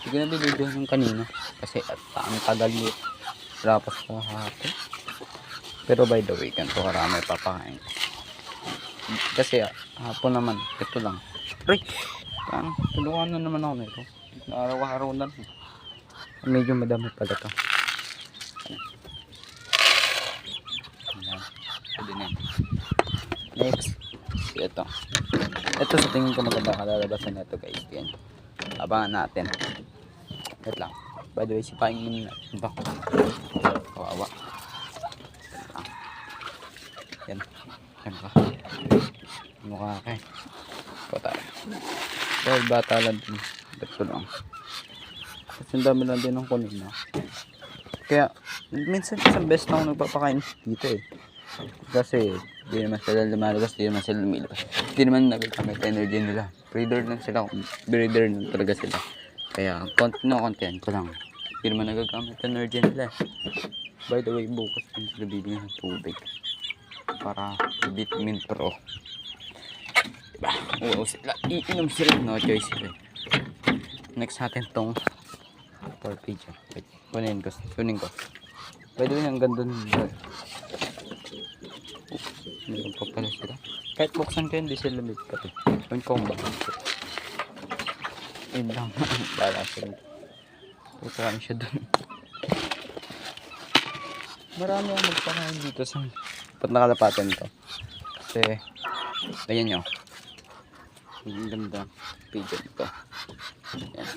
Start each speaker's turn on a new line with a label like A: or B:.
A: Hindi ko na binidyo yung kanina. Kasi at ang tagal yun. Tapos sa hapon. Pero by the way, ganito karami papakain. Kasi hapon naman, ito lang. Ay! Tulungan na naman ako nito. Araw-araw na. Medyo madami pala ito. Ayan. Pwede na. Next. Ito. Ito sa tingin ko maganda kalalabasan na ito guys. Yan. Abangan natin. Wait lang. By the way, sipain muna natin ito. Kawawa. Yan. Yan ba? Mukha ka eh. Ito tayo. Dahil bata lang din. Ito lang. Kasi ang dami lang din ng kunin na. Kaya, minsan isang best na ako nagpapakain dito eh. Kasi, di naman sila lumalabas, di naman sila lumilabas. Di naman nagagamit energy nila. Breeder lang sila. Breeder lang talaga sila. Kaya, content ko lang. Di naman nagagamit energy nila. By the way, bukas din sila bibigyan ng tubig. Para vitamin pro. Diba? Oo sila. Iinom sila. No choice sila. Next natin tong for picture. Wait. Kunin ko. By the way, ang ganda nila. Meron pa pala sila. Kahit buksan ko hindi sila lumipad. Yun ko ang bakit. Yun lang. Bala sila. Putraan siya dun. Marami ang magpakain dito sa pat nakalapatan to. Kasi ayan nyo. Ang ganda pigeon ito. Ayan.